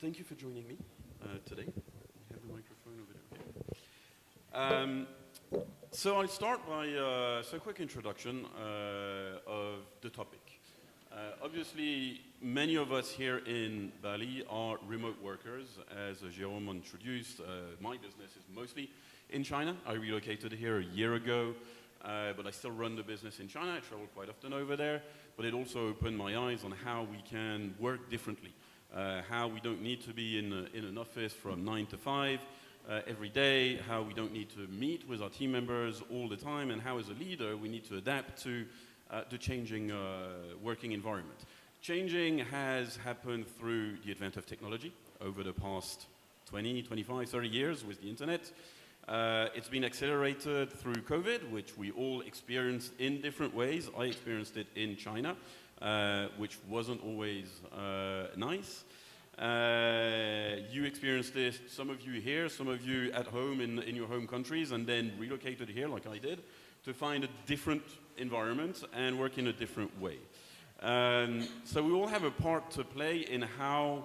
thank you for joining me today. We have the microphone over there. So I'll start by a quick introduction of the topic. Obviously, many of us here in Bali are remote workers. As Jérôme introduced, my business is mostly in China. I relocated here a year ago, but I still run the business in China. I travel quite often over there, but it also opened my eyes on how we can work differently, how we don't need to be in an office from 9 to 5 every day, how we don't need to meet with our team members all the time, and how as a leader we need to adapt to the changing working environment. Changing has happened through the advent of technology over the past 20, 25, 30 years with the internet. It's been accelerated through COVID, which we all experienced in different ways. I experienced it in China, which wasn't always nice. You experienced this, some of you here, some of you at home in your home countries, and then relocated here like I did to find a different environment and work in a different way. So we all have a part to play in how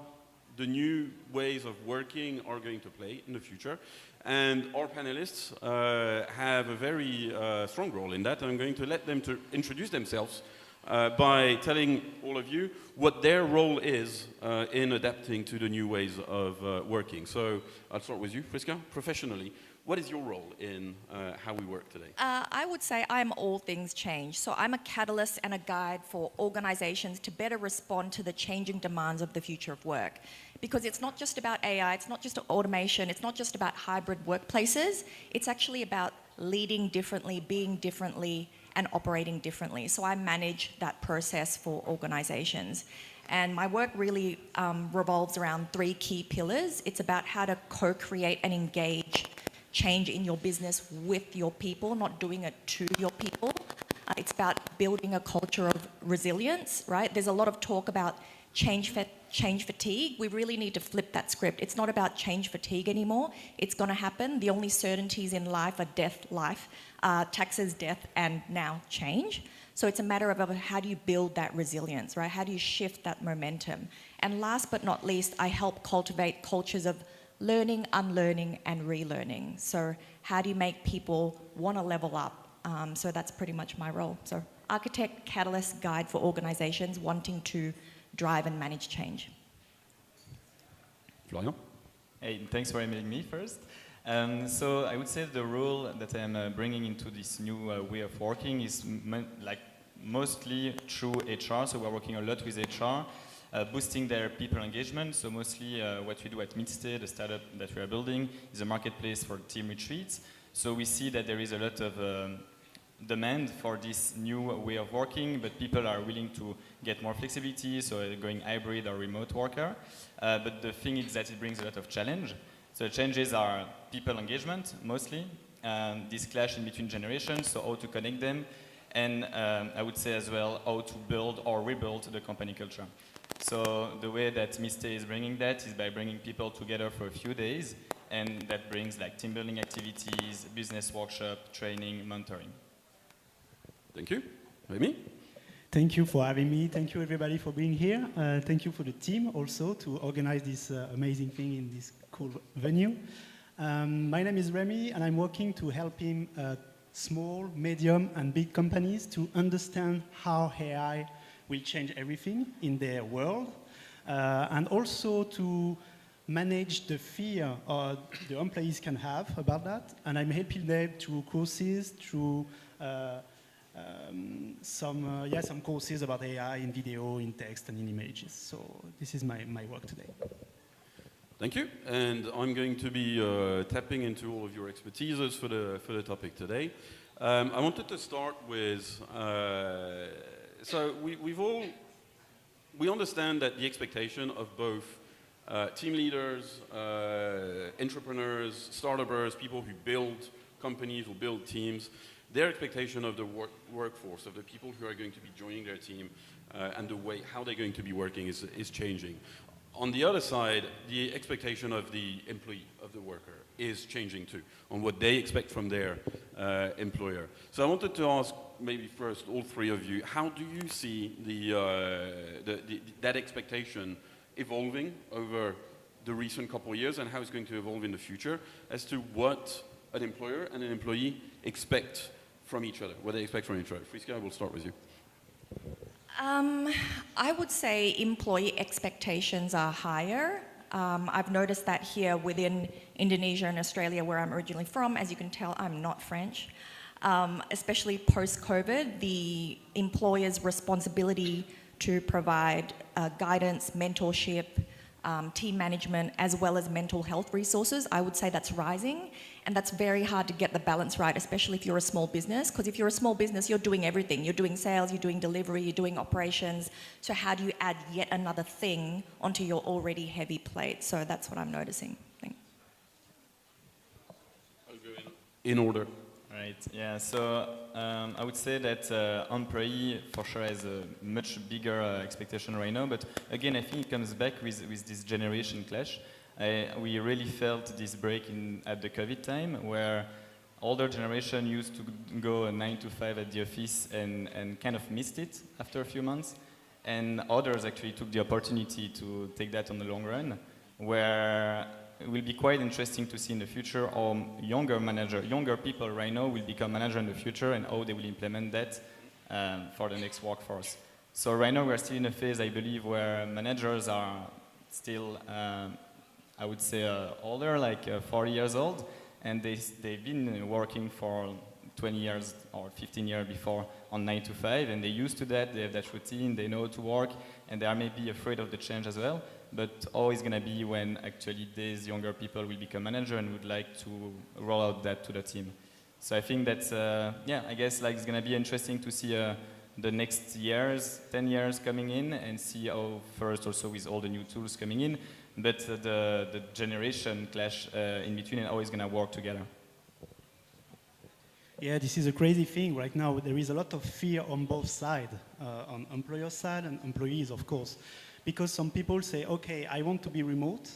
the new ways of working are going to play in the future. And our panelists have a very strong role in that. I'm going to let them to introduce themselves by telling all of you what their role is in adapting to the new ways of working. So I'll start with you, Friska. Professionally, what is your role in how we work today? I would say I'm all things change. So I'm a catalyst and a guide for organizations to better respond to the changing demands of the future of work. Because it's not just about AI, it's not just automation, it's not just about hybrid workplaces, it's actually about leading differently, being differently, and operating differently. So I manage that process for organizations. And my work really revolves around 3 key pillars. It's about how to co-create and engage change in your business with your people, not doing it to your people. It's about building a culture of resilience, right? There's a lot of talk about change fatigue. We really need to flip that script. It's not about change fatigue anymore. It's going to happen. The only certainties in life are death, life, taxes, death, and now change. So it's a matter of how do you build that resilience, right? How do you shift that momentum? And last but not least, I help cultivate cultures of learning, unlearning, and relearning. So how do you make people want to level up? So that's pretty much my role. So architect, catalyst, guide for organizations wanting to drive and manage change. Florian? Hey, thanks for inviting me first. So I would say the role that I'm bringing into this new way of working is mostly through HR. So we're working a lot with HR, boosting their people engagement. So mostly what we do at Midstay, the startup that we are building, is a marketplace for team retreats. So we see that there is a lot of demand for this new way of working, but people are willing to get more flexibility, so going hybrid or remote worker. But the thing is that it brings a lot of challenge. So the challenges are people engagement, mostly, this clash in between generations, so how to connect them, and I would say as well, how to build or rebuild the company culture. So the way that Midstay is bringing that is by bringing people together for a few days, and that brings like team building activities, business workshop, training, mentoring. Thank you. Rémi? Thank you for having me. Thank you everybody for being here. Thank you for the team also to organize this amazing thing in this cool venue. My name is Remy and I'm working to help him small, medium and big companies to understand how AI will change everything in their world and also to manage the fear the employees can have about that. And I'm helping them through courses, through some courses about AI in video, in text, and in images. So this is my work today. Thank you. And I'm going to be tapping into all of your expertises for the topic today. I wanted to start with, so we understand that the expectation of both team leaders, entrepreneurs, startups, people who build companies, who build teams, their expectation of the workforce, of the people who are going to be joining their team and the way how they're going to be working is changing. On the other side, the expectation of the employee, of the worker, is changing too, on what they expect from their employer. So I wanted to ask maybe first all 3 of you, how do you see that expectation evolving over the recent couple of years and how it's going to evolve in the future as to what an employer and an employee expect from each other, what they expect from each other. Friska, I will start with you. I would say employee expectations are higher. I've noticed that here within Indonesia and Australia, where I'm originally from. As you can tell, I'm not French. Especially post-COVID, the employer's responsibility to provide guidance, mentorship, team management, as well as mental health resources, I would say that's rising. And that's very hard to get the balance right, especially if you're a small business. Because if you're a small business, you're doing everything. You're doing sales, you're doing delivery, you're doing operations. So how do you add yet another thing onto your already heavy plate? So that's what I'm noticing. Thanks. I'll go in order. Right, yeah, so I would say that employee for sure has a much bigger expectation right now, but again, I think it comes back with this generation clash. We really felt this break at the COVID time, where older generation used to go 9 to 5 at the office and kind of missed it after a few months, and others actually took the opportunity to take that on the long run, where it will be quite interesting to see in the future how younger people right now will become manager in the future and how they will implement that for the next workforce. So right now we're still in a phase, I believe, where managers are still, I would say, older, like 40 years old, and they've been working for 20 years or 15 years before on 9 to 5, and they're used to that, they have that routine, they know how to work, and they are maybe afraid of the change as well. But how is going to be when actually these younger people will become manager and would like to roll out that to the team? So I think that's, yeah, I guess like it's going to be interesting to see the next years, 10 years coming in and see how first also with all the new tools coming in, but the generation clash in between and how it's going to work together. Yeah, this is a crazy thing right now. There is a lot of fear on both sides, on employer side and employees, of course. Because some people say, okay, I want to be remote,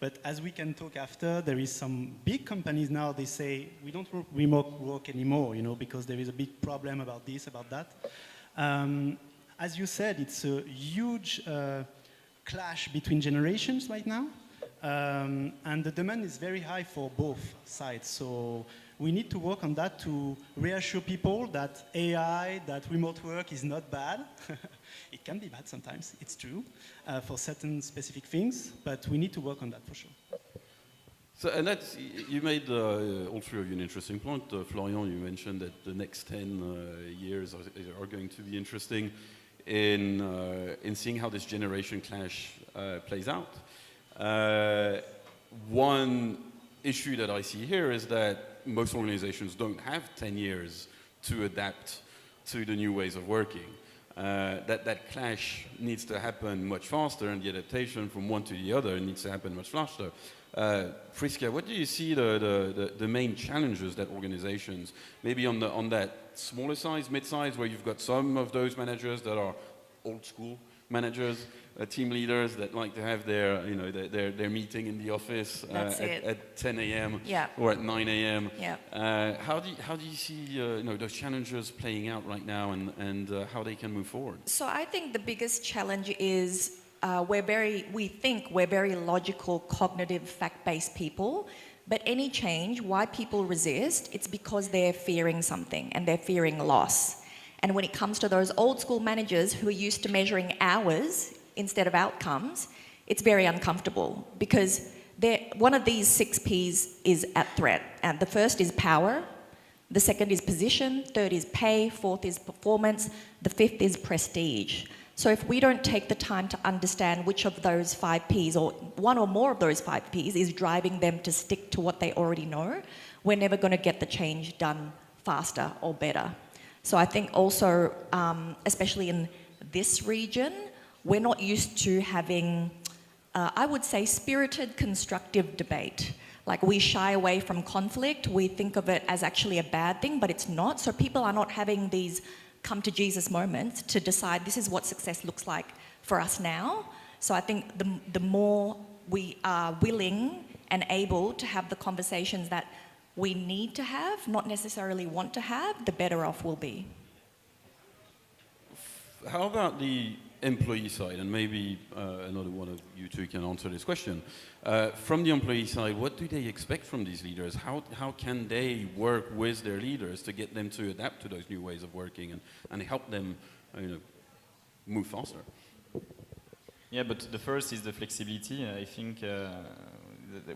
but as we can talk after, there is some big companies now, they say, we don't remote work anymore, you know, because there is a big problem about this, about that. As you said, it's a huge clash between generations right now, and the demand is very high for both sides. So we need to work on that to reassure people that AI, that remote work is not bad. It can be bad sometimes, it's true, for certain specific things, but we need to work on that for sure. So, and that's, you made all three of you an interesting point. Florian, you mentioned that the next 10 years are going to be interesting in seeing how this generation clash plays out. One issue that I see here is that most organizations don't have 10 years to adapt to the new ways of working. That clash needs to happen much faster, and the adaptation from one to the other needs to happen much faster. Friska, what do you see the main challenges that organizations, maybe on that smaller size, mid-size, where you've got some of those managers that are old school managers, team leaders that like to have their, you know, their meeting in the office at 10 a.m. Yeah. or at 9 a.m. Yeah. How do you see you know, those challenges playing out right now, and how they can move forward? So I think the biggest challenge is we think we're very logical, cognitive, fact-based people, but any change, why people resist, it's because they're fearing something and they're fearing loss. And when it comes to those old school managers who are used to measuring hours instead of outcomes, it's very uncomfortable because one of these 6 Ps is at threat. And the first is power, the second is position, third is pay, fourth is performance, the fifth is prestige. So if we don't take the time to understand which of those 5 Ps or one or more of those 5 Ps is driving them to stick to what they already know, we're never going to get the change done faster or better. So I think also, especially in this region, we're not used to having, I would say, spirited, constructive debate. Like, we shy away from conflict. We think of it as actually a bad thing, but it's not. So people are not having these come to Jesus moments to decide this is what success looks like for us now. So I think the more we are willing and able to have the conversations that we need to have, not necessarily want to have, the better off we'll be. How about the employee side? And maybe another one of you you two can answer this question. From the employee side, what do they expect from these leaders? How can they work with their leaders to get them to adapt to those new ways of working and help them move faster? Yeah, but the first is the flexibility. I think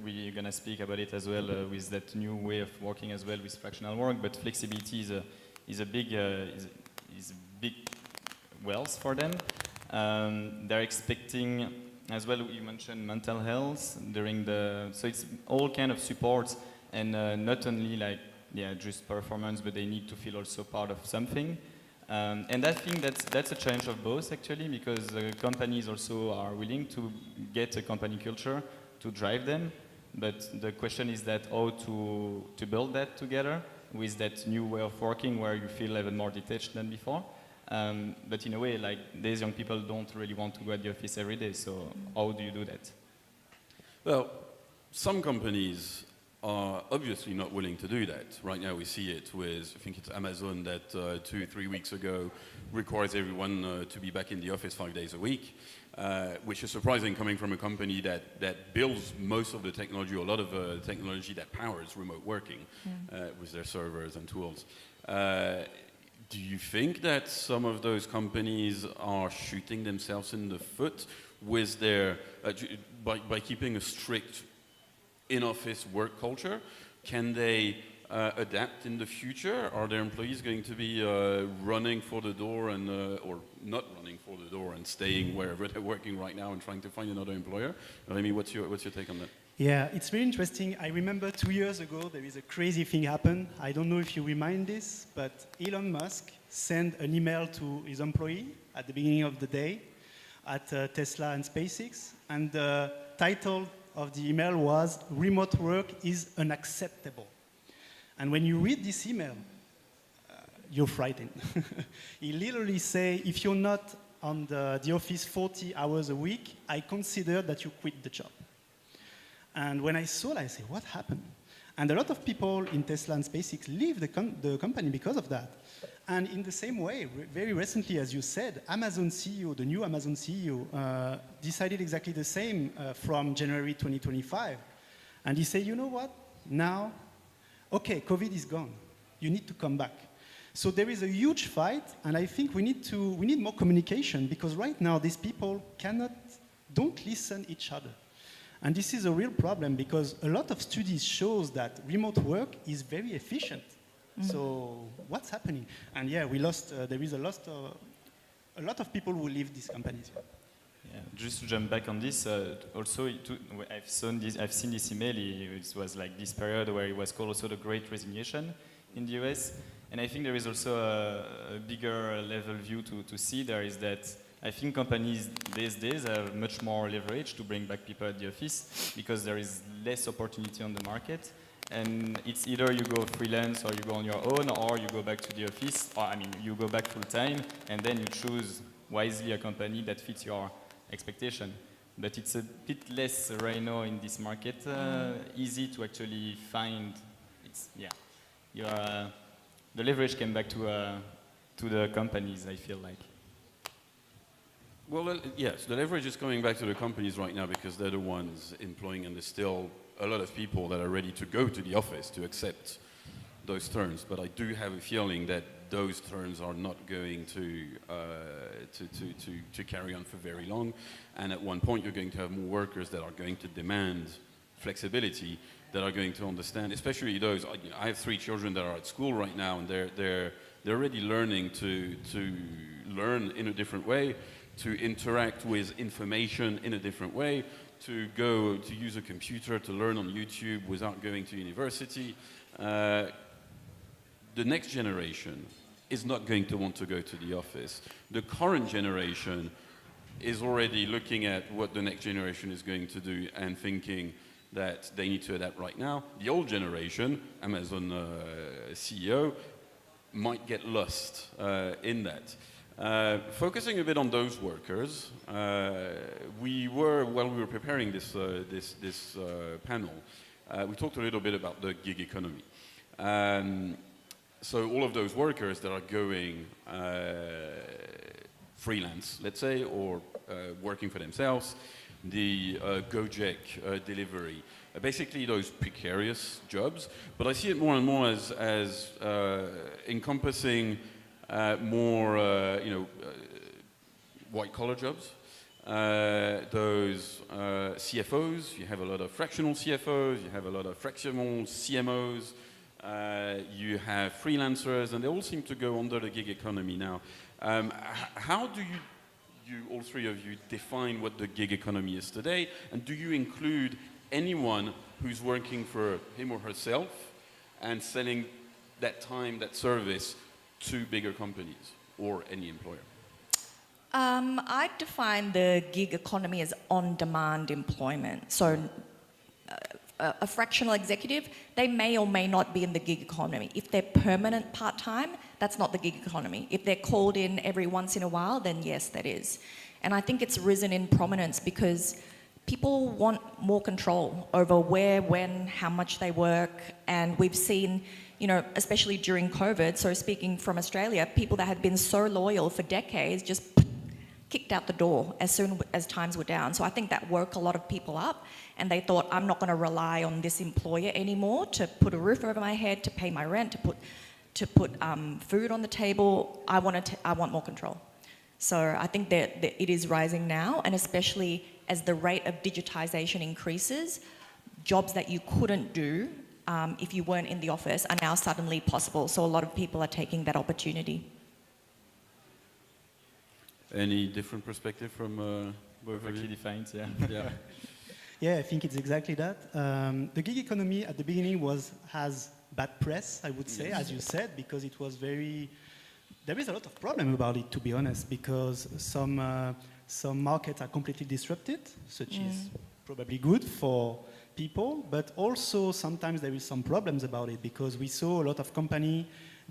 we're going to speak about it as well with that new way of working as well with fractional work. But flexibility is a big wealth for them. They're expecting as well. You mentioned mental health during so it's all kind of support and not only like just performance, but they need to feel also part of something. And I think that's a challenge of both actually, because companies also are willing to get a company culture to drive them. But the question is that how to build that together with that new way of working where you feel even more detached than before. But in a way, like these young people don't really want to go at the office every day. So how do you do that? Well, some companies are obviously not willing to do that. Right now we see it with, I think it's Amazon that 2-3 weeks ago requires everyone to be back in the office 5 days a week, which is surprising coming from a company that builds most of the technology, or a lot of technology that powers remote working with their servers and tools. Do you think that some of those companies are shooting themselves in the foot with their, by keeping a strict in-office work culture? Can they adapt in the future? Are their employees going to be running for the door and, or not running for the door and staying wherever they're working right now and trying to find another employer? Rémi, what's your take on that? Yeah, it's very interesting. I remember 2 years ago, there is a crazy thing happened. I don't know if you remind this, but Elon Musk sent an email to his employee at the beginning of the day at Tesla and SpaceX, and the title of the email was, "Remote work is unacceptable." And when you read this email, you're frightened. He literally say, if you're not on the office 40 hours a week, I consider that you quit the job. And when I saw that, I said, what happened? And a lot of people in Tesla and SpaceX leave the company because of that. And in the same way, very recently, as you said, Amazon CEO, the new Amazon CEO, decided exactly the same from January 2025. And he said, you know what? Now, okay, COVID is gone. You need to come back. So there is a huge fight, and I think we need more communication, because right now these people don't listen each other. And this is a real problem, because a lot of studies shows that remote work is very efficient. So what's happening? And yeah, there is a lot of people who leave these companies. Yeah, just to jump back on this, also I've seen this email. It was like this period where it was called also the Great Resignation in the US. And I think there is also a bigger level view to see there, is that I think companies these days have much more leverage to bring back people at the office, because there is less opportunity on the market. And it's either you go freelance or you go on your own, or you go back to the office, or I mean, you go back full time, and then you choose wisely a company that fits your expectation. But it's a bit less right now in this market, easy to actually find. The leverage came back to the companies, I feel like. Well, yes, the leverage is coming back to the companies right now, because they're the ones employing, and there's still a lot of people that are ready to go to the office to accept those terms. But I do have a feeling that those terms are not going to carry on for very long. And at one point, you're going to have more workers that are going to demand flexibility, that are going to understand, especially those. I have 3 children that are at school right now, and they're already learning to learn in a different way, to interact with information in a different way, to go to use a computer to learn on YouTube without going to university. The next generation is not going to want to go to the office. The current generation is already looking at what the next generation is going to do and thinking that they need to adapt right now. The old generation, Amazon CEO, might get lost in that. Focusing a bit on those workers, while we were preparing this panel, we talked a little bit about the gig economy. So all of those workers that are going freelance, let's say, or working for themselves, the Gojek delivery, basically those precarious jobs. But I see it more and more as encompassing more, white-collar jobs. Those CFOs, you have a lot of fractional CFOs, you have a lot of fractional CMOs, you have freelancers, and they all seem to go under the gig economy now. How do you, all three of you, define what the gig economy is today? And do you include anyone who's working for him or herself and selling that time, that service to bigger companies or any employer? I define the gig economy as on-demand employment. So a fractional executive, they may or may not be in the gig economy. If they're permanent part-time, that's not the gig economy. If they're called in every once in a while, then yes, that is. And I think it's risen in prominence because people want more control over where, when, how much they work. And we've seen, especially during COVID, so speaking from Australia, people that had been so loyal for decades just kicked out the door as soon as times were down. So I think that woke a lot of people up, and they thought, I'm not going to rely on this employer anymore to put a roof over my head, to pay my rent, to put food on the table. I want more control. So I think that it is rising now, and especially as the rate of digitization increases, jobs that you couldn't do if you weren't in the office are now suddenly possible. So a lot of people are taking that opportunity. Any different perspective from both of you? Defined, yeah. Yeah. Yeah, I think it's exactly that. The gig economy at the beginning has bad press, I would say, as you said, because it was there is a lot of problem about it, to be honest, because some markets are completely disrupted, such is probably good for people, but also sometimes there is some problems about it, because we saw a lot of companies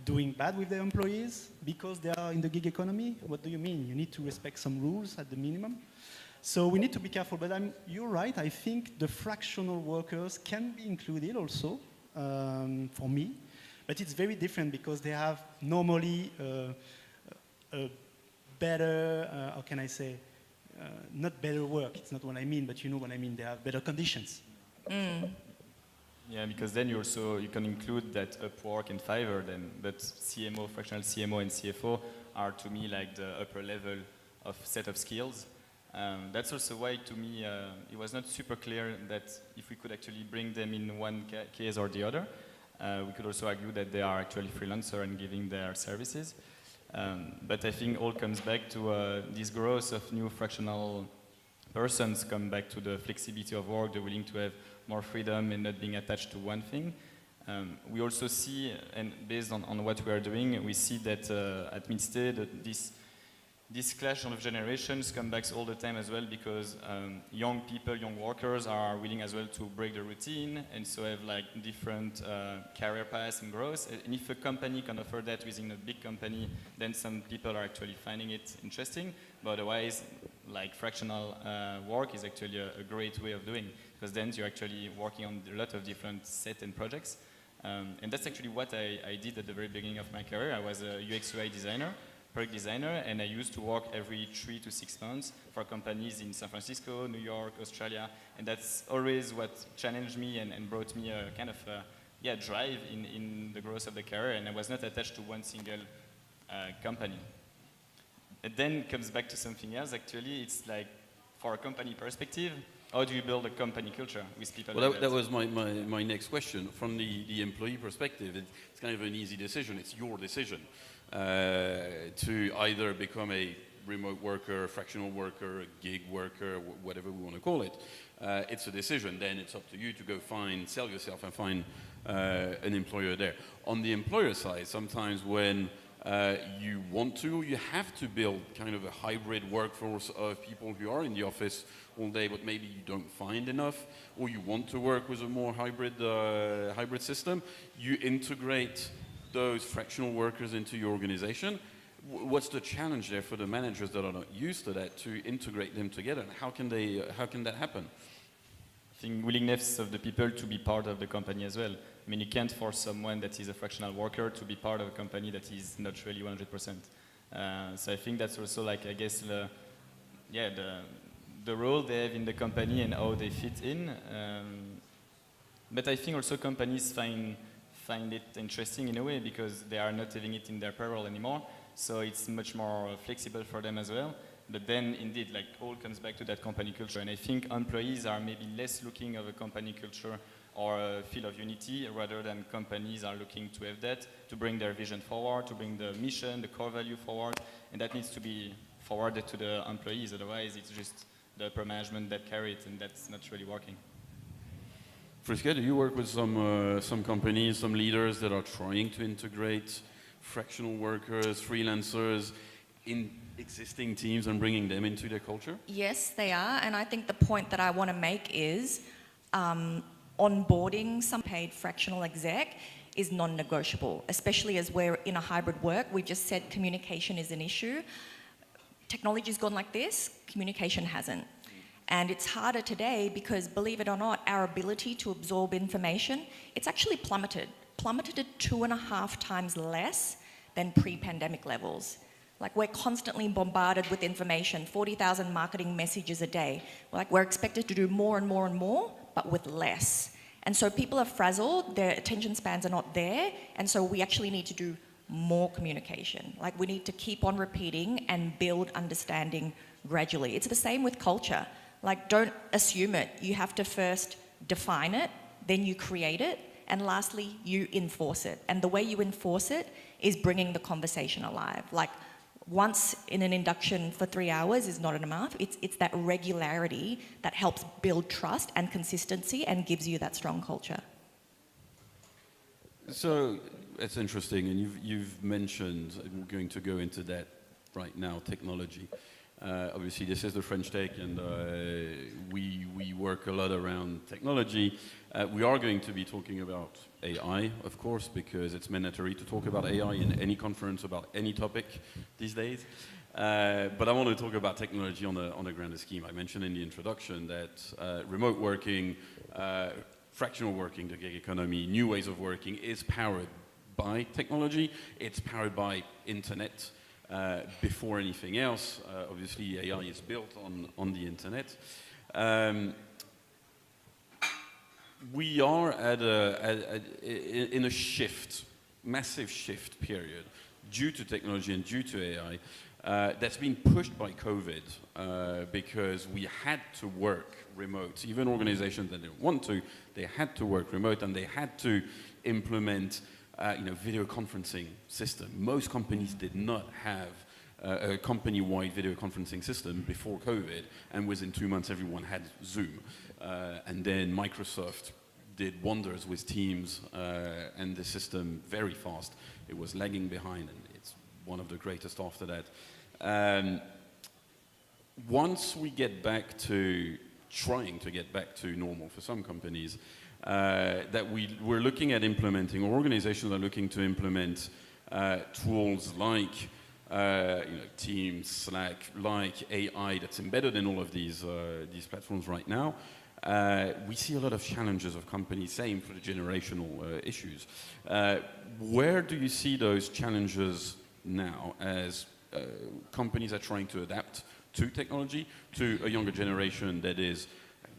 doing bad with their employees because they are in the gig economy. What do you mean? You need to respect some rules at the minimum. So we need to be careful, but you're right. I think the fractional workers can be included also, for me, but it's very different because they have normally a better, how can I say, not better work, it's not what I mean, but you know what I mean, they have better conditions. Yeah, because then you can include that Upwork and Fiverr then, but CMO, fractional CMO and CFO are to me like the upper level of set of skills. That's also why to me it was not super clear that if we could actually bring them in one case or the other. We could also argue that they are actually freelancer and giving their services. But I think all comes back to this growth of new fractional persons, come back to the flexibility of work, the willing to have more freedom and not being attached to one thing. We also see, and based on what we are doing, we see that at Midstead, this clash of generations comes back all the time as well, because young people, young workers are willing as well to break the routine and so have like different career paths and growth. And if a company can offer that within a big company, then some people are actually finding it interesting. But otherwise, like fractional work is actually a great way of doing, because then you're actually working on a lot of different sets and projects. And that's actually what I did at the very beginning of my career. I was a UX UI designer, product designer, and I used to work every 3 to 6 months for companies in San Francisco, New York, Australia, and that's always what challenged me and brought me a kind of drive in the growth of the career, and I was not attached to one single company. It then comes back to something else, actually. It's like, for a company perspective, how do you build a company culture with people? Well, that was my next question. From the employee perspective, it's kind of an easy decision. It's your decision to either become a remote worker, a fractional worker, a gig worker, whatever we want to call it. It's a decision. Then it's up to you to go sell yourself and find an employer there. On the employer side, sometimes when you want to, you have to build kind of a hybrid workforce of people who are in the office all day, but maybe you don't find enough, or you want to work with a more hybrid system. You integrate those fractional workers into your organization. What's the challenge there for the managers that are not used to that, to integrate them together? And how can that happen? I think willingness of the people to be part of the company as well. I mean, you can't force someone that is a fractional worker to be part of a company that is not really 100%. So I think that's also like, I guess, the the role they have in the company and how they fit in. But I think also companies find it interesting in a way because they are not having it in their payroll anymore. So it's much more flexible for them as well. But then indeed, like all comes back to that company culture. And I think employees are maybe less looking of a company culture or a feel of unity rather than companies are looking to have that, to bring their vision forward, to bring the mission, the core value forward. And that needs to be forwarded to the employees. Otherwise, it's just the upper management that carry it, and that's not really working. Friske, do you work with some companies, some leaders that are trying to integrate fractional workers, freelancers in existing teams and bringing them into their culture? Yes, they are, and I think the point that I want to make is onboarding some paid fractional exec is non-negotiable, especially as we're in a hybrid work. We just said communication is an issue. Technology's gone like this, communication hasn't. And it's harder today because, believe it or not, our ability to absorb information, it's actually plummeted to 2.5 times less than pre-pandemic levels. Like, we're constantly bombarded with information, 40,000 marketing messages a day. Like, we're expected to do more and more and more, but with less. And so people are frazzled, their attention spans are not there, and so we actually need to do more communication. Like, we need to keep on repeating and build understanding gradually. It's the same with culture. Like, don't assume it. You have to first define it, then you create it, and lastly, you enforce it. And the way you enforce it is bringing the conversation alive. Like, once in an induction for 3 hours is not enough. It's that regularity that helps build trust and consistency and gives you that strong culture. So it's interesting, and you've mentioned, we're going to go into that right now, technology. Obviously, this is the French Tech, and we work a lot around technology. We are going to be talking about AI, of course, because it's mandatory to talk about AI in any conference about any topic these days. But I want to talk about technology on a grander scheme. I mentioned in the introduction that remote working, fractional working, the gig economy, new ways of working is powered by technology. It's powered by internet. Before anything else, obviously AI is built on the internet. We are in a shift, massive shift period due to technology and due to AI that's been pushed by COVID because we had to work remote. Even organizations that didn't want to, they had to work remote and they had to implement video conferencing system. Most companies did not have a company-wide video conferencing system before COVID, and within 2 months everyone had Zoom. And then Microsoft did wonders with Teams and the system very fast. It was lagging behind, and it's one of the greatest after that. Once we get back to trying to get back to normal for some companies, that we're looking at implementing, or organizations are looking to implement tools like Teams, Slack, like AI that's embedded in all of these platforms right now. We see a lot of challenges of companies, same for the generational issues. Where do you see those challenges now as companies are trying to adapt to technology, to a younger generation that is,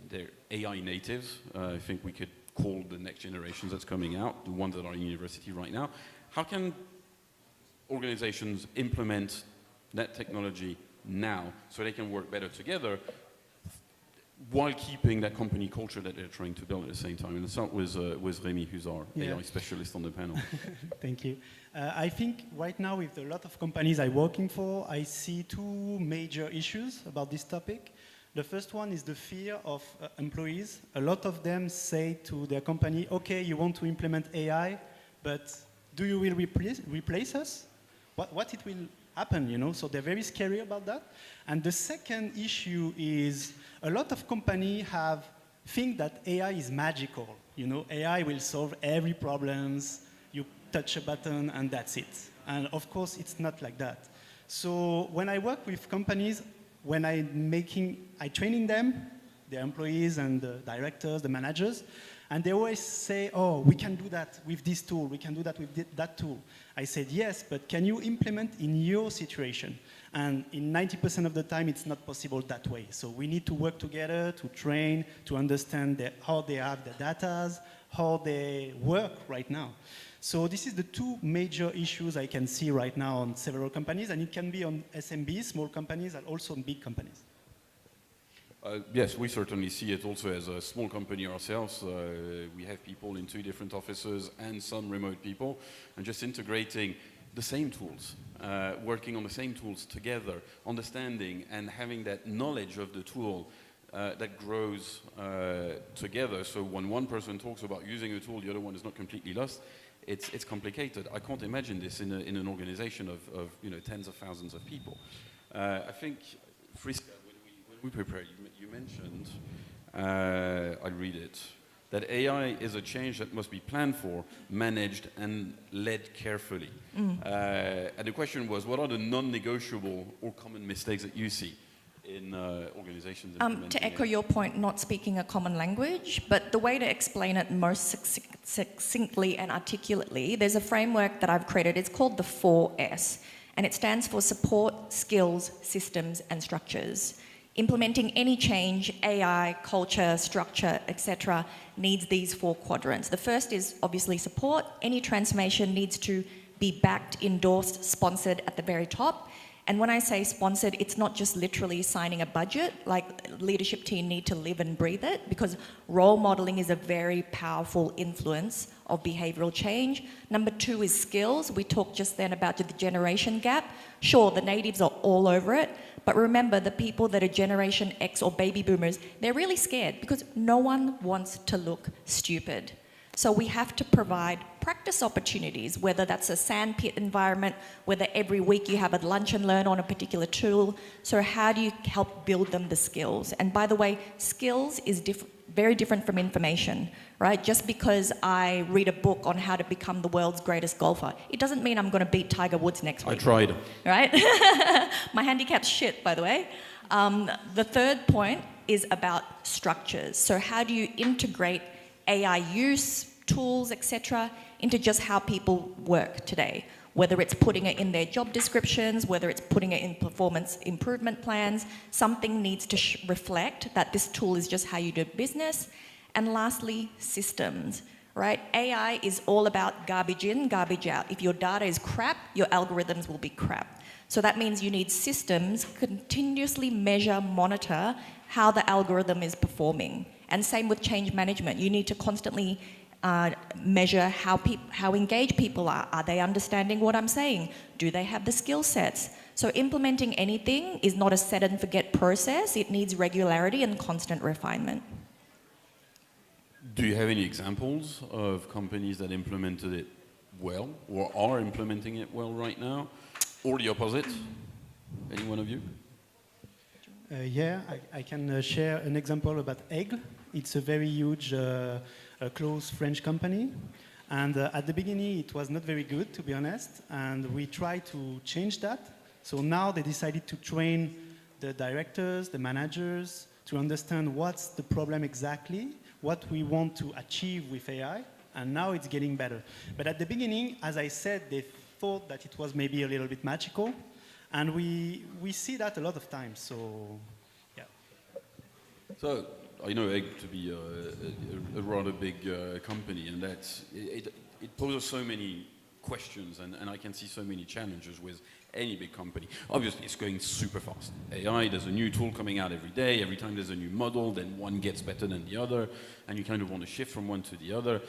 they're AI natives, I think we could call the next generations that's coming out, the ones that are in university right now. How can organizations implement that technology now so they can work better together while keeping that company culture that they're trying to build at the same time? And let's start with Remy, who's our AI specialist on the panel. Thank you. I think right now with a lot of companies I'm working for, I see two major issues about this topic. The first one is the fear of employees. A lot of them say to their company, okay, you want to implement AI, but do you will replace us? What it will happen, you know? So they're very scary about that. And the second issue is a lot of companies think that AI is magical. You know, AI will solve every problems. You touch a button and that's it. And of course, it's not like that. So when I work with companies, when I'm training them, their employees and the directors, the managers, and they always say, oh, we can do that with this tool, we can do that with that tool. I said, yes, but can you implement in your situation? And in 90% of the time, it's not possible that way. So we need to work together to train, to understand how they have the data, how they work right now. So this is the two major issues I can see right now on several companies, and it can be on SMBs, small companies, and also on big companies. Yes, we certainly see it also as a small company ourselves. We have people in 2 different offices and some remote people, and just integrating the same tools, working on the same tools together, understanding and having that knowledge of the tool that grows together. So when one person talks about using a tool, the other one is not completely lost. It's complicated. I can't imagine this in an organization of tens of thousands of people. I think, Friska, when we prepared, you mentioned, I'll read it, that AI is a change that must be planned for, managed, and led carefully. And the question was, what are the non-negotiable or common mistakes that you see in organizations? To echo your point, not speaking a common language, but the way to explain it most succinctly and articulately, there's a framework that I've created. It's called the 4S, and it stands for support, skills, systems, and structures. Implementing any change, AI, culture, structure, etc., needs these 4 quadrants. The first is obviously support. Any transformation needs to be backed, endorsed, sponsored at the very top. And when I say sponsored, it's not just literally signing a budget, like leadership team need to live and breathe it, because role modeling is a very powerful influence of behavioral change. Number 2 is skills. We talked just then about the generation gap. Sure, the natives are all over it, but remember the people that are Generation X or baby boomers, they're really scared because no one wants to look stupid. So we have to provide practice opportunities, whether that's a sandpit environment, whether every week you have a lunch and learn on a particular tool. So how do you help build them the skills? And by the way, skills is very different from information, right? Just because I read a book on how to become the world's greatest golfer, it doesn't mean I'm going to beat Tiger Woods next week. I tried. Right? My handicap's shit, by the way. The third point is about structures. So how do you integrate AI use, tools, etc., into just how people work today? Whether it's putting it in their job descriptions, whether it's putting it in performance improvement plans, something needs to reflect that this tool is just how you do business. And lastly, systems, right? AI is all about garbage in, garbage out. If your data is crap, your algorithms will be crap. So that means you need systems continuously measure, monitor how the algorithm is performing. And same with change management. You need to constantly measure how engaged people are. Are they understanding what I'm saying? Do they have the skill sets? So implementing anything is not a set and forget process. It needs regularity and constant refinement. Do you have any examples of companies that implemented it well or are implementing it well right now? Or the opposite? Any one of you? Yeah, I can share an example about Aigle. It's a very huge, close French company. And at the beginning, it was not very good, to be honest. And we tried to change that. So now they decided to train the directors, the managers, to understand what's the problem exactly, what we want to achieve with AI. And now it's getting better. But at the beginning, as I said, they thought that it was maybe a little bit magical. And we see that a lot of times, so yeah. So I know Egg to be a rather big company, and it poses so many questions, and I can see so many challenges with any big company. Obviously, it's going super fast. AI, there's a new tool coming out every day. Every time there's a new model, then one gets better than the other, and you kind of want to shift from one to the other.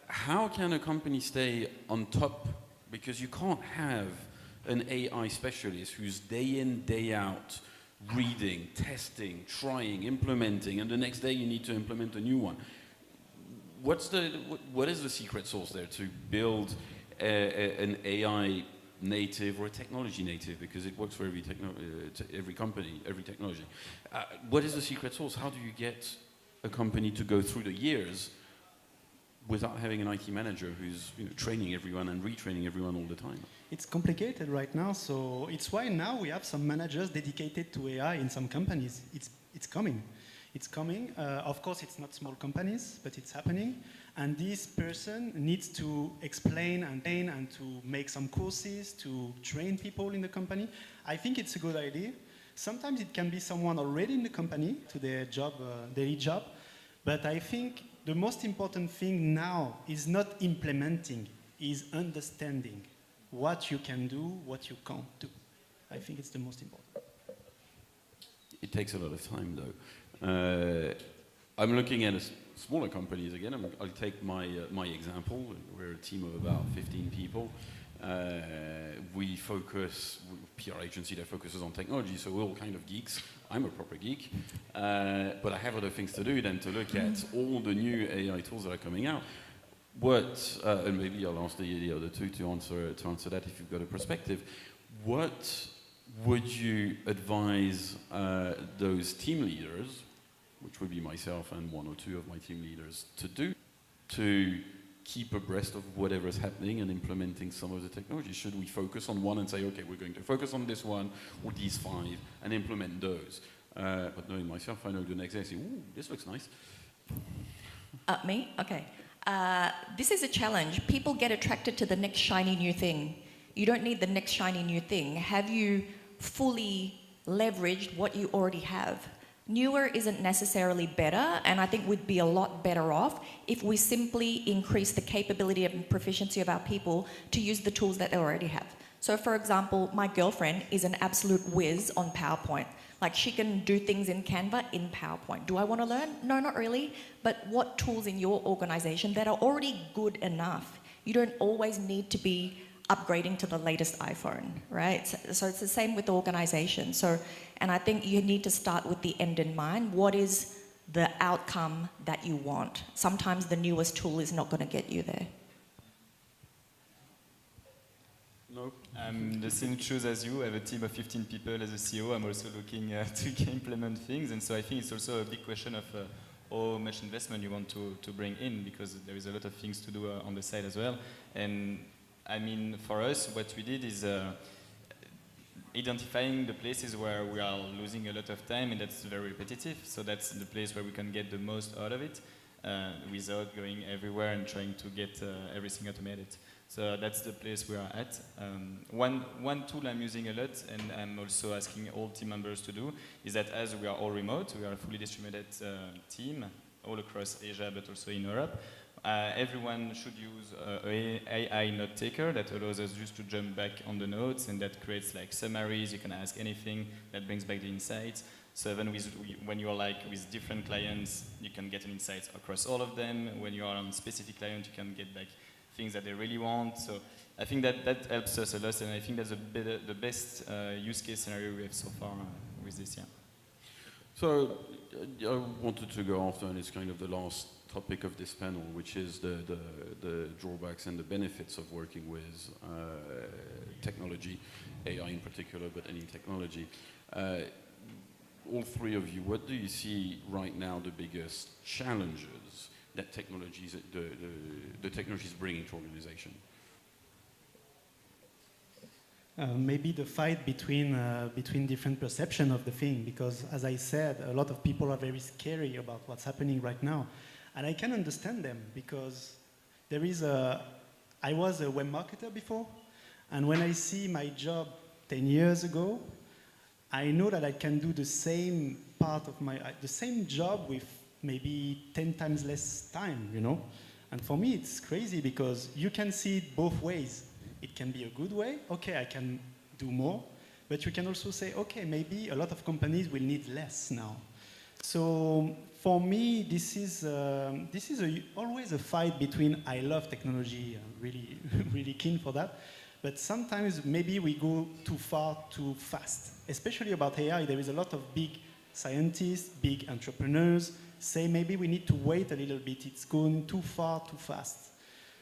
How can a company stay on top? Because you can't have an AI specialist who's day in, day out, reading, testing, trying, implementing, and the next day you need to implement a new one. What is the secret sauce there to build an AI native or a technology native, because it works for every company, every technology. What is the secret sauce? How do you get a company to go through the years without having an IT manager who's training everyone and retraining everyone all the time? It's complicated right now, so it's why now we have some managers dedicated to AI in some companies. It's coming. It's coming. Of course, it's not small companies, but it's happening. And this person needs to explain and to make some courses to train people in the company. I think it's a good idea. Sometimes it can be someone already in the company to their job, daily job. But I think the most important thing now is not implementing, is understanding what you can do, what you can't do. I think it's the most important. It takes a lot of time, though. I'm looking at smaller companies again. I'll take my example. We're a team of about 15 people. We focus, PR agency that focuses on technology, so we're all kind of geeks. I'm a proper geek, but I have other things to do than to look at all the new AI tools that are coming out. And maybe I'll ask the other two to answer that if you've got a perspective. What would you advise those team leaders, which would be myself and one or two of my team leaders, to do to keep abreast of whatever is happening and implementing some of the technology? Should we focus on one and say, okay, we're going to focus on this one or these 5 and implement those? But knowing myself, I know the next day I say, ooh, this looks nice. Me? Okay. This is a challenge. People get attracted to the next shiny new thing. You don't need the next shiny new thing. Have you fully leveraged what you already have? Newer isn't necessarily better, and I think we'd be a lot better off if we simply increase the capability and proficiency of our people to use the tools that they already have. So for example, my girlfriend is an absolute whiz on PowerPoint. Like, she can do things in Canva in PowerPoint. Do I want to learn? No, not really. But what tools in your organization that are already good enough? You don't always need to be upgrading to the latest iPhone, right? So it's the same with the organization. And I think you need to start with the end in mind. What is the outcome that you want? Sometimes the newest tool is not going to get you there. No. I'm the same shoes as you. I have a team of 15 people as a CEO. I'm also looking to implement things. And so I think it's also a big question of how much investment you want to bring in, because there is a lot of things to do on the side as well. And I mean, for us, what we did is identifying the places where we are losing a lot of time, and that's very repetitive. So that's the place where we can get the most out of it without going everywhere and trying to get everything automated. So that's the place we are at. One tool I'm using a lot, and I'm also asking all team members to do, is that as we are all remote, we are a fully distributed team all across Asia, but also in Europe. Everyone should use an AI note taker that allows us just to jump back on the notes, and that creates like summaries. You can ask anything that brings back the insights. So even when you're like with different clients, you can get an insight across all of them. When you are on specific client, you can get back things that they really want. So I think that helps us a lot, and I think that's the best use case scenario we have so far with this. Yeah. So I wanted to go after, and it's kind of the last topic of this panel, which is the drawbacks and the benefits of working with technology, AI in particular, but any technology. All 3 of you, what do you see right now the biggest challenges that the technology is bringing to organization? Maybe the fight between different perception of the thing, because as I said, a lot of people are very scary about what's happening right now. And I can understand them, because I was a web marketer before, and when I see my job 10 years ago, I know that I can do the same part of the same job with maybe 10 times less time, you know? And for me, it's crazy, because you can see it both ways. It can be a good way, okay, I can do more, but you can also say, okay, maybe a lot of companies will need less now. So for me, this is always a fight between, I love technology, I'm really, really keen for that, but sometimes maybe we go too far, too fast. Especially about AI, there is a lot of big scientists, big entrepreneurs, say maybe we need to wait a little bit, it's going too far, too fast.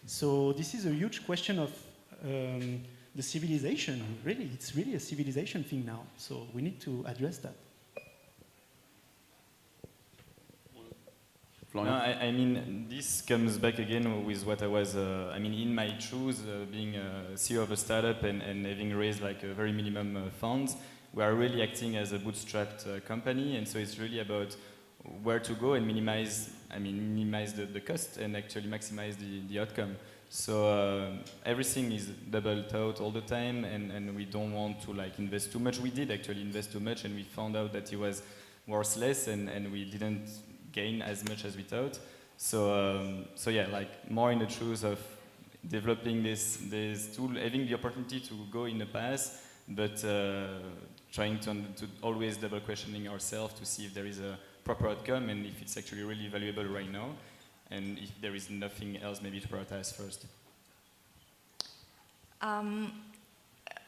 So this is a huge question of the civilization, really. It's really a civilization thing now, so we need to address that. No, I mean, this comes back again with what I was, in my shoes, being a CEO of a startup and having raised like a very minimum funds, we are really acting as a bootstrapped company, and so it's really about where to go and minimize the cost and actually maximize the outcome. So everything is double thought all the time, and we don't want to like invest too much. We did actually invest too much, and we found out that it was worthless, and we didn't gain as much as we thought. So yeah, like more in the truth of developing this tool, having the opportunity to go in the past, but trying to always double questioning ourselves to see if there is a proper outcome and if it's actually really valuable right now, and if there is nothing else maybe to prioritize first.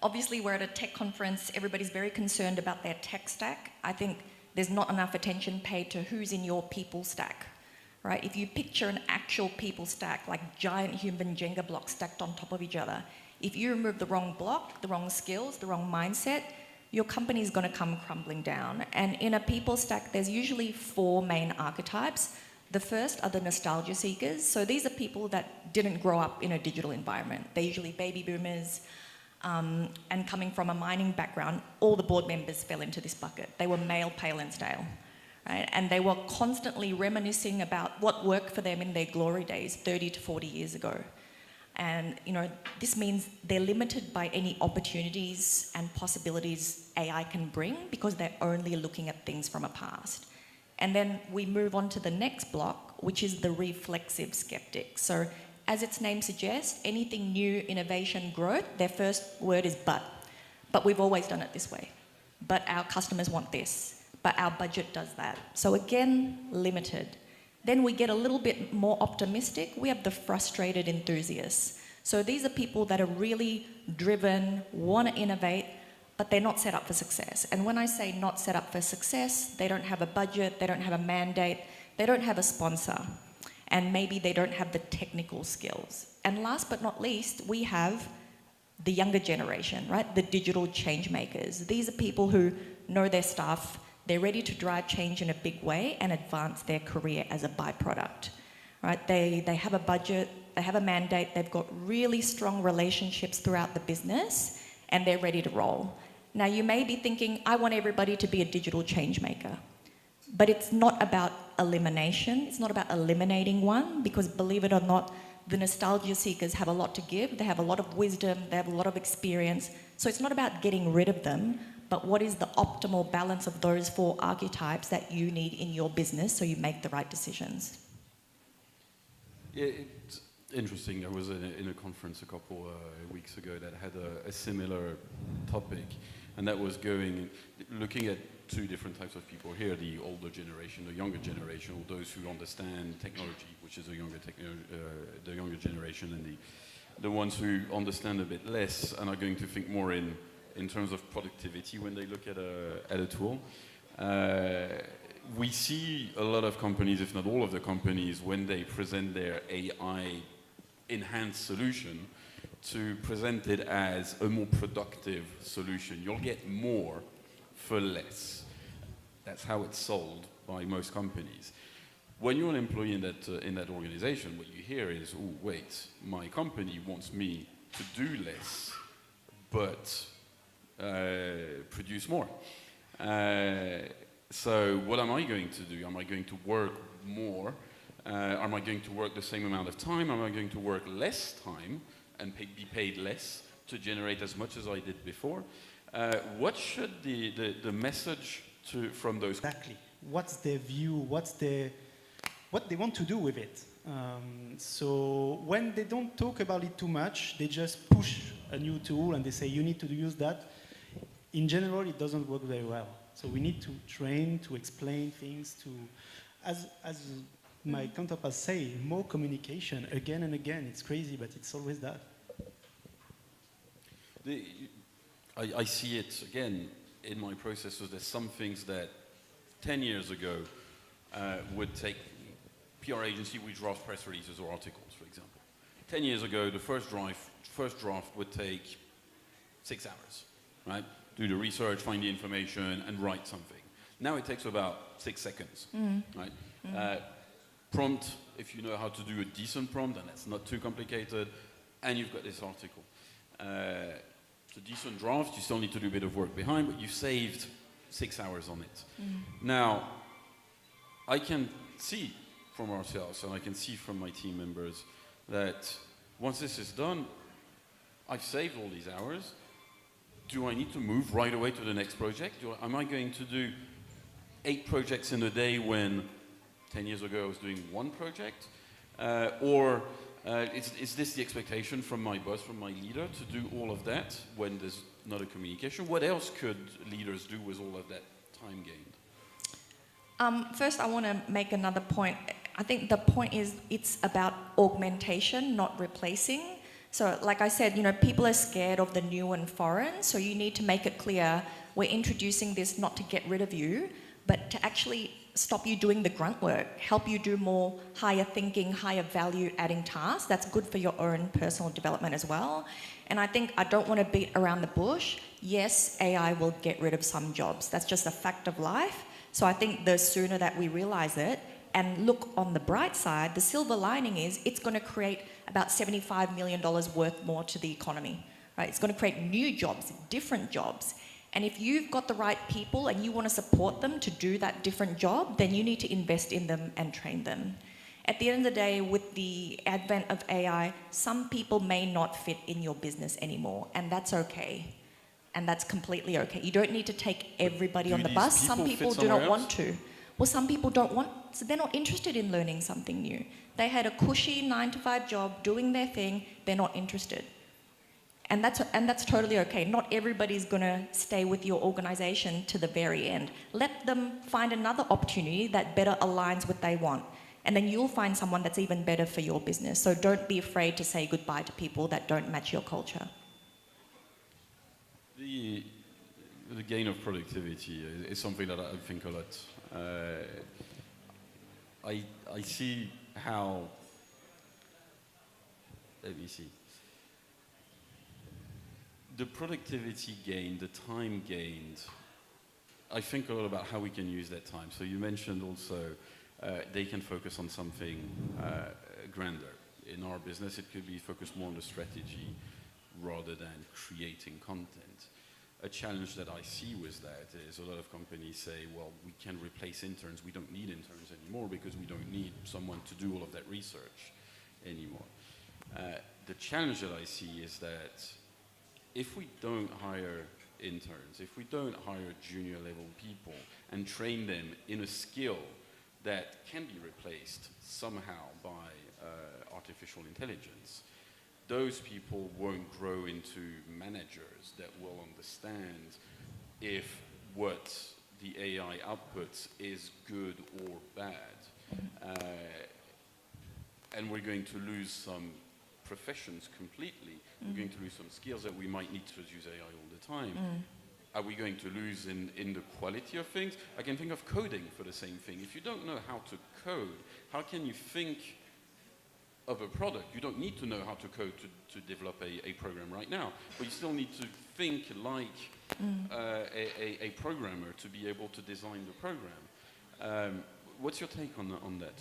Obviously, we're at a tech conference. Everybody's very concerned about their tech stack. I think there's not enough attention paid to who's in your people stack, right? If you picture an actual people stack, like giant human Jenga blocks stacked on top of each other, if you remove the wrong block, the wrong skills, the wrong mindset, your company is going to come crumbling down. And in a people stack, there's usually 4 main archetypes. The first are the nostalgia seekers. So these are people that didn't grow up in a digital environment. They're usually baby boomers, and coming from a mining background, all the board members fell into this bucket. They were male, pale and stale, right? And they were constantly reminiscing about what worked for them in their glory days 30 to 40 years ago. And this means they're limited by any opportunities and possibilities AI can bring because they're only looking at things from a past. And then we move on to the next block, which is the reflexive skeptic. So as its name suggests, anything new, innovation, growth, their first word is but. But we've always done it this way. But our customers want this. But our budget does that. So again, limited. Then we get a little bit more optimistic. We have the frustrated enthusiasts. So these are people that are really driven, want to innovate, but they're not set up for success. And when I say not set up for success, they don't have a budget, they don't have a mandate, they don't have a sponsor, and maybe they don't have the technical skills. And last but not least, we have the younger generation, right? The digital change makers. These are people who know their stuff. They're ready to drive change in a big way and advance their career as a byproduct, right? They have a budget, they have a mandate, they've got really strong relationships throughout the business, and they're ready to roll. Now, you may be thinking, I want everybody to be a digital change maker. But it's not about elimination. It's not about eliminating one, because believe it or not, the nostalgia seekers have a lot to give. They have a lot of wisdom. They have a lot of experience. So it's not about getting rid of them, but what is the optimal balance of those 4 archetypes that you need in your business so you make the right decisions? Yeah, it's interesting. I was in a conference a couple weeks ago that had a similar topic, and that was looking at 2 different types of people here, the older generation, the younger generation, or those who understand technology, which is the younger generation, and the ones who understand a bit less and are going to think more in terms of productivity when they look at a tool. We see a lot of companies, if not all of the companies, when they present their AI enhanced solution, to present it as a more productive solution. You'll get more for less. That's how it's sold by most companies. When you're an employee in that organization, what you hear is, oh, wait, my company wants me to do less, but produce more. So what am I going to do? Am I going to work more? Am I going to work the same amount of time? Am I going to work less time and be paid less to generate as much as I did before? What should the message from those... Exactly. What's their view? What they want to do with it? So when they don't talk about it too much, they just push a new tool and they say, you need to use that. In general, it doesn't work very well. So we need to train, to explain things, as my counterparts say, more communication again and again. It's crazy, but it's always that. I see it, again, in my processes. There's some things that 10 years ago would take PR agency, we draft press releases or articles, for example. 10 years ago, the first draft would take 6 hours, right? Do the research, find the information, and write something. Now it takes about 6 seconds, right? Prompt, if you know how to do a decent prompt, and that's not too complicated, and you've got this article. It's a decent draft, you still need to do a bit of work behind, but you've saved 6 hours on it. Now, I can see from ourselves and I can see from my team members that once this is done, I've saved all these hours. Do I need to move right away to the next project? Am I going to do 8 projects in a day when 10 years ago I was doing 1 project? Is this the expectation from my boss, from my leader, to do all of that when there's not a communication? What else could leaders do with all of that time gained? First, I want to make another point. I think the point is it's about augmentation, not replacing. So like I said, people are scared of the new and foreign, so you need to make it clear we're introducing this not to get rid of you, but to actually stop you doing the grunt work, help you do more higher thinking, higher value adding tasks. That's good for your own personal development as well. And I think I don't want to beat around the bush. Yes, AI will get rid of some jobs. That's just a fact of life. So I think the sooner that we realize it and look on the bright side, the silver lining is it's going to create about $75 million worth more to the economy. Right? It's going to create new jobs, different jobs. And if you've got the right people and you want to support them to do that different job, then you need to invest in them and train them. At the end of the day, with the advent of AI, some people may not fit in your business anymore, and that's okay. And that's completely okay. You don't need to take everybody on the bus. Some people do not want to. Well, some people don't want, so they're not interested in learning something new. They had a cushy 9-to-5 job doing their thing, they're not interested. And that's totally okay. Not everybody's going to stay with your organization to the very end. Let them find another opportunity that better aligns with what they want. And then you'll find someone that's even better for your business. So don't be afraid to say goodbye to people that don't match your culture. The gain of productivity is something that I think a lot. I see how, let me see. The productivity gained, the time gained, I think a lot about how we can use that time. So you mentioned also they can focus on something grander. In our business, it could be focused more on the strategy rather than creating content. A challenge that I see with that is a lot of companies say, well, we can replace interns. We don't need interns anymore because we don't need someone to do all of that research anymore. The challenge that I see is that if we don't hire interns, if we don't hire junior level people and train them in a skill that can be replaced somehow by artificial intelligence, those people won't grow into managers that will understand if what the AI outputs is good or bad. And we're going to lose some professions completely. We're going to lose some skills that we might need to use AI all the time. Are we going to lose in the quality of things? I can think of coding for the same thing. If you don't know how to code, how can you think of a product? You don't need to know how to code to develop a program right now, but you still need to think like a programmer to be able to design the program. What's your take on that,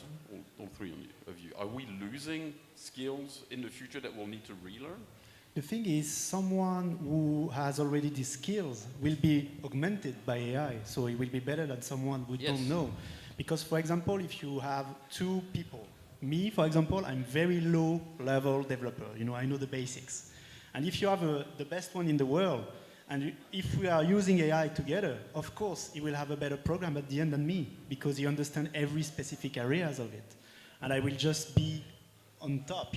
all three of you? Are we losing skills in the future that we'll need to relearn? The thing is, someone who has already these skills will be augmented by AI, so it will be better than someone who don't know. Because, for example, if you have 2 people, me, for example, I'm very low-level developer. I know the basics. And if you have the best one in the world, and if we are using AI together, of course, he will have a better program at the end than me, because he understands every specific areas of it. And I will just be on top,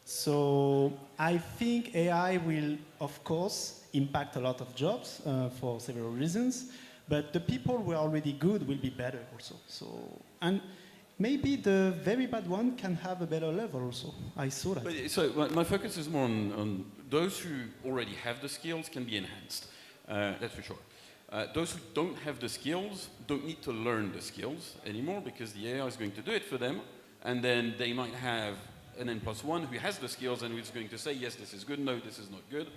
So I think AI will, of course, impact a lot of jobs for several reasons, but the people who are already good will be better also. And maybe the very bad one can have a better level also. I saw that. So my focus is more on those who already have the skills can be enhanced. That's for sure. Those who don't have the skills don't need to learn the skills anymore because the AI is going to do it for them, and then they might have an N+1 who has the skills and who's going to say, yes, this is good, no, this is not good,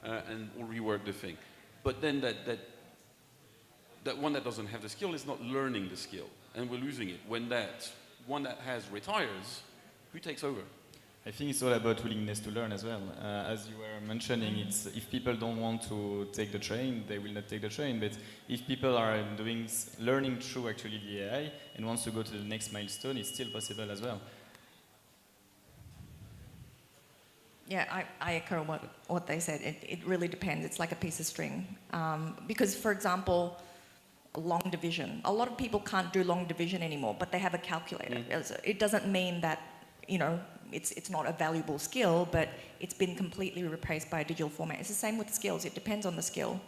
and we'll rework the thing. But then that one that doesn't have the skill is not learning the skill, and we're losing it. When that one that has retires, who takes over? I think it's all about willingness to learn as well. As you were mentioning, it's if people don't want to take the train, they will not take the train. But if people are learning through actually the AI and wants to go to the next milestone, it's still possible as well. Yeah, I echo what they said. It really depends. It's like a piece of string. Because, for example, long division. A lot of people can't do long division anymore, but they have a calculator. It doesn't mean that, you know, it's not a valuable skill, but it's been completely replaced by a digital format. It's the same with skills. It depends on the skill.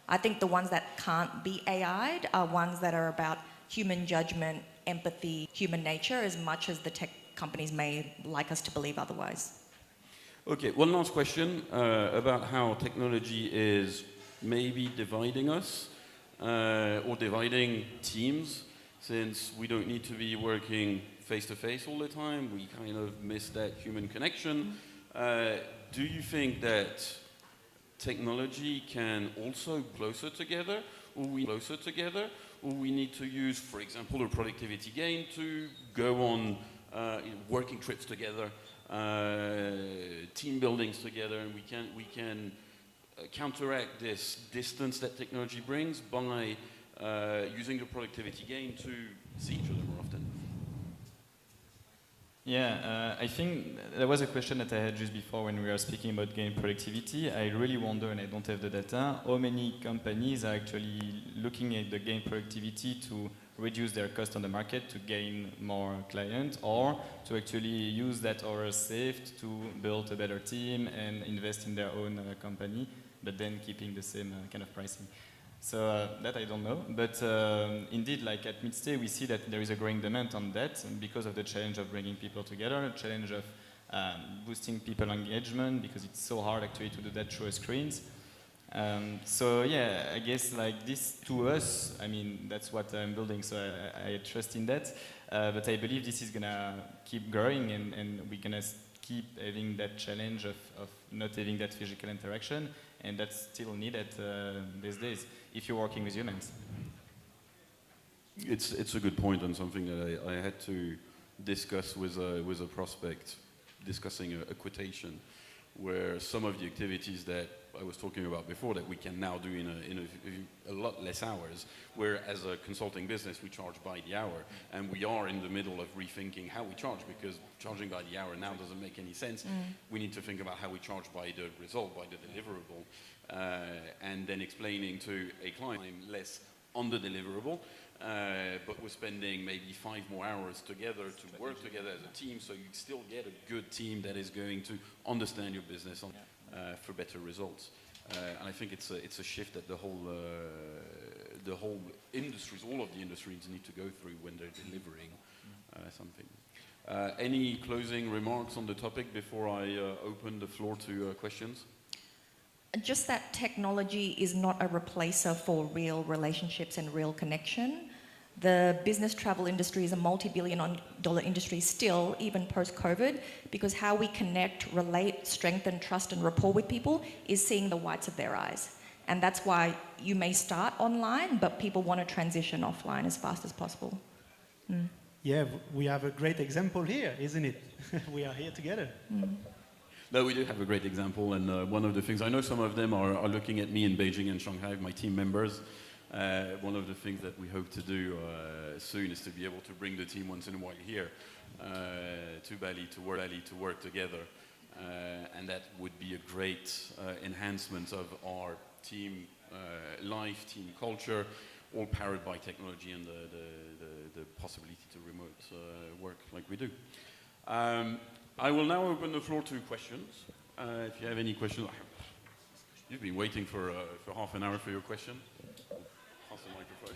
I think the ones that can't be AI'd are ones that are about human judgment, empathy, human nature, as much as the tech companies may like us to believe otherwise. Okay, one last question about how technology is maybe dividing us or dividing teams, since we don't need to be working face-to-face all the time. We kind of miss that human connection. Do you think that technology can also closer together, or we need to use, for example, a productivity gain to go on working trips together, team buildings together, and we can counteract this distance that technology brings by using the productivity gain to see each other more often? Yeah, I think there was a question that I had just before when we were speaking about gain productivity. I really wonder, and I don't have the data, how many companies are actually looking at the gain productivity to reduce their cost on the market to gain more clients, or to actually use that hours saved to build a better team and invest in their own company, but then keeping the same kind of pricing. So that I don't know, but indeed, like at Midstay, we see that there is a growing demand on that because of the challenge of bringing people together, a challenge of boosting people engagement, because it's so hard actually to do that through screens. So yeah, I guess like this to us, I mean, that's what I'm building, so I trust in that. But I believe this is gonna keep growing, and we're gonna keep having that challenge of not having that physical interaction, and that's still needed these days if you're working with humans. It's a good point, and something that I had to discuss with a prospect, discussing a quotation, where some of the activities that I was talking about before that we can now do in a lot less hours, where as a consulting business we charge by the hour, and we are in the middle of rethinking how we charge, because charging by the hour now doesn't make any sense. We need to think about how we charge by the result, by the deliverable, and then explaining to a client less on the deliverable, but we're spending maybe 5 more hours together to work together as a team, so you still get a good team that is going to understand your business for better results. And I think it's a shift that the whole industries, all of the industries need to go through when they're delivering something. Any closing remarks on the topic before I open the floor to questions? Just that technology is not a replacer for real relationships and real connection. The business travel industry is a multi-billion-dollar industry still, even post-COVID, because how we connect, relate, strengthen, trust and rapport with people is seeing the whites of their eyes. And that's why you may start online, but people want to transition offline as fast as possible. Yeah, we have a great example here, isn't it? We are here together. No, we do have a great example, and one of the things, I know some of them are looking at me in Beijing and Shanghai, my team members. One of the things that we hope to do soon is to be able to bring the team once in a while here to Bali to work together, and that would be a great enhancement of our team life, team culture, all powered by technology and the possibility to remote work like we do. I will now open the floor to questions. If you have any questions, you've been waiting for half an hour for your question. Pass the microphone.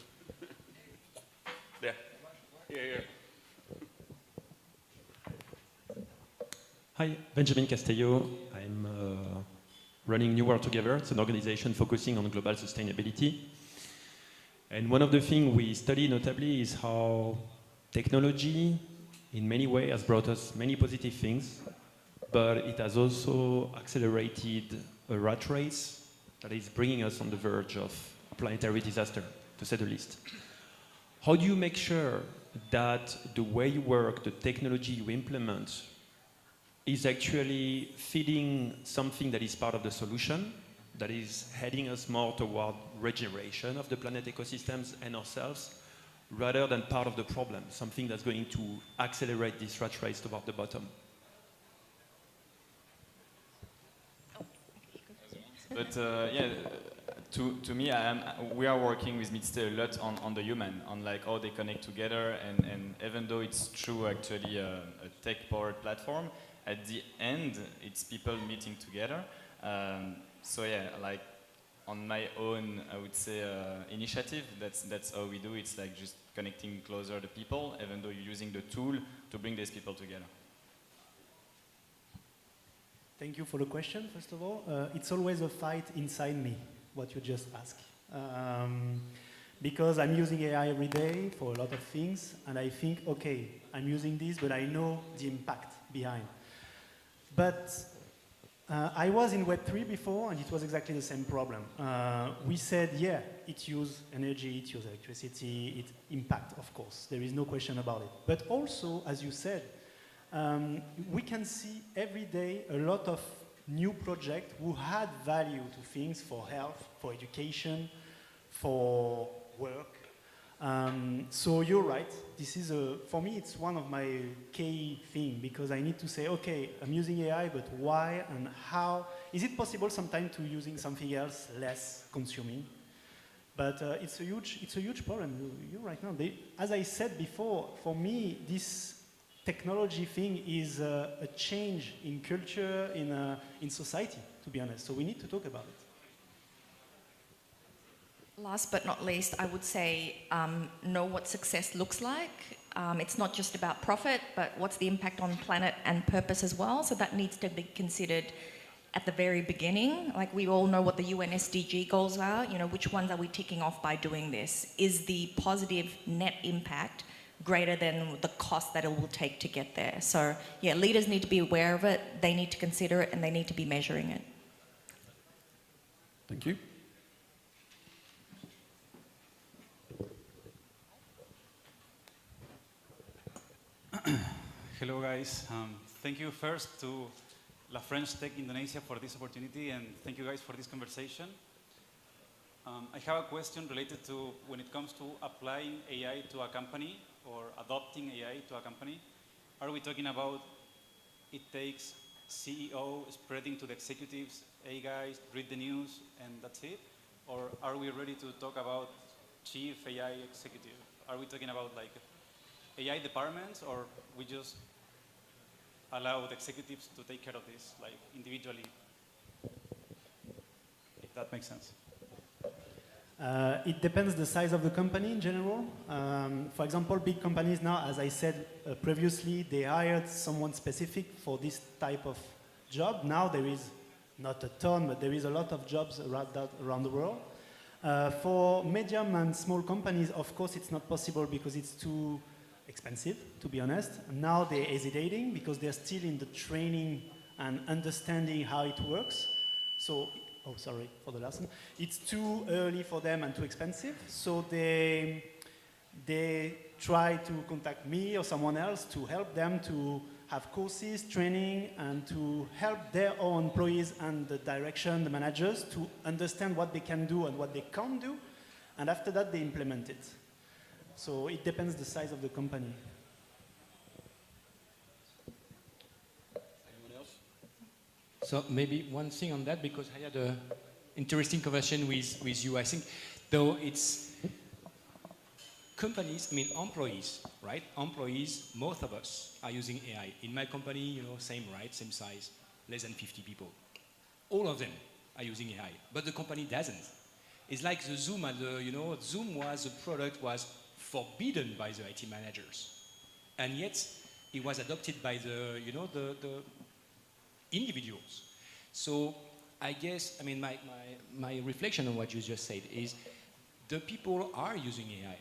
There. Here. Hi, Benjamin Castello. I'm running New World Together. It's an organization focusing on global sustainability. And one of the things we study notably is how technology in many ways has brought us many positive things, but it has also accelerated a rat race that is bringing us on the verge of planetary disaster, to say the least. How do you make sure that the way you work, the technology you implement, is actually feeding something that is part of the solution, that is heading us more toward regeneration of the planet ecosystems and ourselves, rather than part of the problem, something that's going to accelerate this rat race toward the bottom. But yeah, to me, we are working with Midstay a lot on the human, on like how they connect together, and even though it's true actually a tech-powered platform, at the end it's people meeting together. So yeah, like on my own, I would say initiative, that's how we do. It's like just connecting closer the people, even though you're using the tool to bring these people together. Thank you for the question, first of all. It's always a fight inside me, what you just asked. Because I'm using AI every day for a lot of things, and I think, okay, I'm using this, but I know the impact behind. But I was in Web3 before, and it was exactly the same problem. We said, yeah, it uses energy, it uses electricity, it impact, of course. There is no question about it. But also, as you said, we can see every day a lot of new projects who add value to things for health, for education, for work. So you're right. This is for me, it's one of my key things because I need to say, okay, I'm using AI, but why and how? Is it possible sometimes to using something else less consuming? But it's a huge problem. You're right now. As I said before, for me, this technology thing is a change in culture, in society, to be honest. So we need to talk about it. Last but not least, I would say know what success looks like. It's not just about profit, but what's the impact on planet and purpose as well. So that needs to be considered at the very beginning. Like we all know what the UN SDG goals are. You know, which ones are we ticking off by doing this? Is the positive net impact greater than the cost that it will take to get there? So yeah, leaders need to be aware of it, they need to consider it, and they need to be measuring it. Thank you. Hello guys, thank you first to La French Tech Indonesia for this opportunity, and thank you guys for this conversation. I have a question related to when it comes to applying AI to a company or adopting AI to a company. Are we talking about it takes CEO spreading to the executives, hey guys, read the news, and that's it? Or are we ready to talk about chief AI executive? Are we talking about like AI departments, or we just allow the executives to take care of this, like individually? If that makes sense. It depends the size of the company in general. For example, big companies now, as I said previously, they hired someone specific for this type of job. Now there is not a ton, but there is a lot of jobs around the world. For medium and small companies, of course, it's not possible because it's too expensive, to be honest. Now they're hesitating because they're still in the training and understanding how it works. So, oh, sorry for the last one. It's too early for them and too expensive. So they try to contact me or someone else to help them to have courses, training, and to help their own employees and the direction, the managers, to understand what they can do and what they can't do. And after that, they implement it. So it depends the size of the company. Anyone else? So maybe one thing on that, because I had an interesting conversation with you. I think, though it's companies, I mean employees, right? Employees, most of us are using AI. In my company, you know, same, right? Same size, less than 50 people. All of them are using AI, but the company doesn't. It's like the Zoom, you know, Zoom was, the product was forbidden by the IT managers. And yet, it was adopted by the, you know, the individuals. So I guess, I mean, my reflection on what you just said is the people are using AI,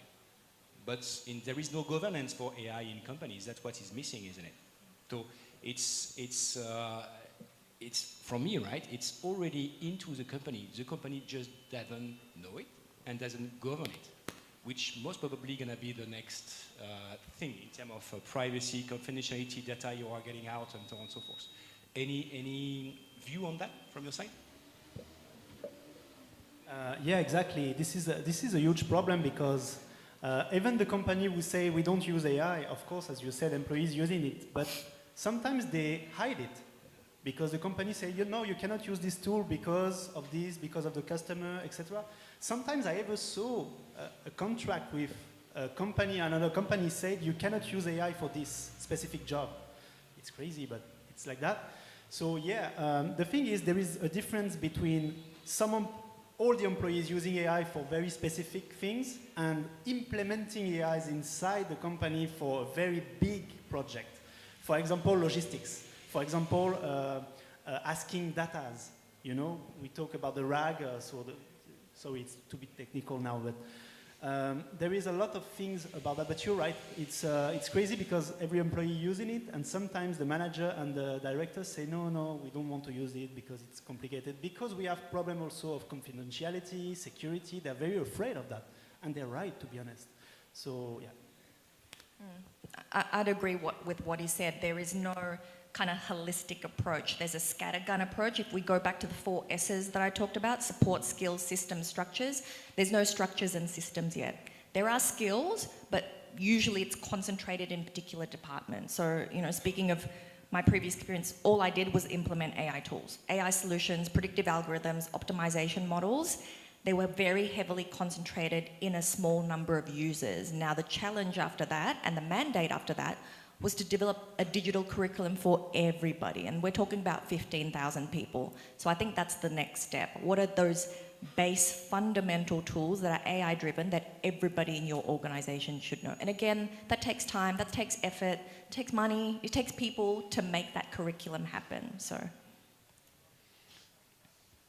but there is no governance for AI in companies. That's what is missing, isn't it? So it's from me, right? It's already into the company. The company just doesn't know it and doesn't govern it. which most probably going to be the next thing in terms of privacy, confidentiality, data you are getting out, and so on and so forth. Any view on that from your side? Yeah, exactly. This is a huge problem because even the company who say we don't use AI, of course, as you said, employees using it, but sometimes they hide it because the company say, you know, you cannot use this tool because of this, because of the customer, etc. Sometimes I ever saw a contract with a company, another company said you cannot use AI for this specific job. It's crazy, but it's like that. So yeah, the thing is there is a difference between all the employees using AI for very specific things and implementing AIs inside the company for a very big project. For example, logistics. For example, asking datas. You know, we talk about the RAG, so it's too bit technical now, but there is a lot of things about that. But you're right, it's crazy because every employee using it, and sometimes the manager and the director say, no, we don't want to use it because it's complicated. Because we have problem also of confidentiality, security. They're very afraid of that, and they're right, to be honest. So yeah. I'd agree with what he said. There is no kind of holistic approach. There's a scattergun approach. If we go back to the 4 S's that I talked about, support, skills, systems, structures, there's no structures and systems yet. There are skills, but usually it's concentrated in particular departments. So, you know, speaking of my previous experience, all I did was implement AI tools, AI solutions, predictive algorithms, optimization models. They were very heavily concentrated in a small number of users. Now the challenge after that, and the mandate after that, was to develop a digital curriculum for everybody. And we're talking about 15,000 people. So I think that's the next step. What are those base fundamental tools that are AI driven that everybody in your organization should know? And again, that takes time, that takes effort, it takes money, it takes people to make that curriculum happen, so.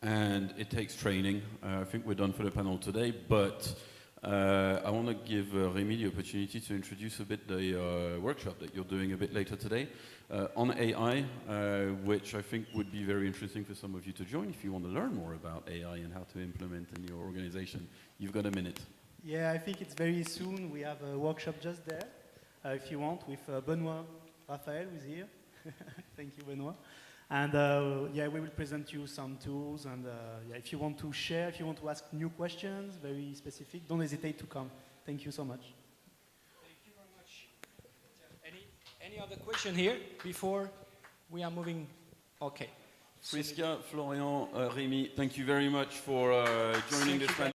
And it takes training. I think we're done for the panel today, but I want to give Rémi the opportunity to introduce a bit the workshop that you're doing a bit later today on AI, which I think would be very interesting for some of you to join if you want to learn more about AI and how to implement in your organization. You've got a minute. Yeah, I think it's very soon. We have a workshop just there, if you want, with Benoit Raphael, who's here. Thank you, Benoit. And yeah, we will present you some tools, and yeah, if you want to share, if you want to ask new questions, very specific, don't hesitate to come. Thank you so much. Thank you very much. Any other question here before we are moving? Okay. Prisca, Florian, Rémi, thank you very much for joining this panel.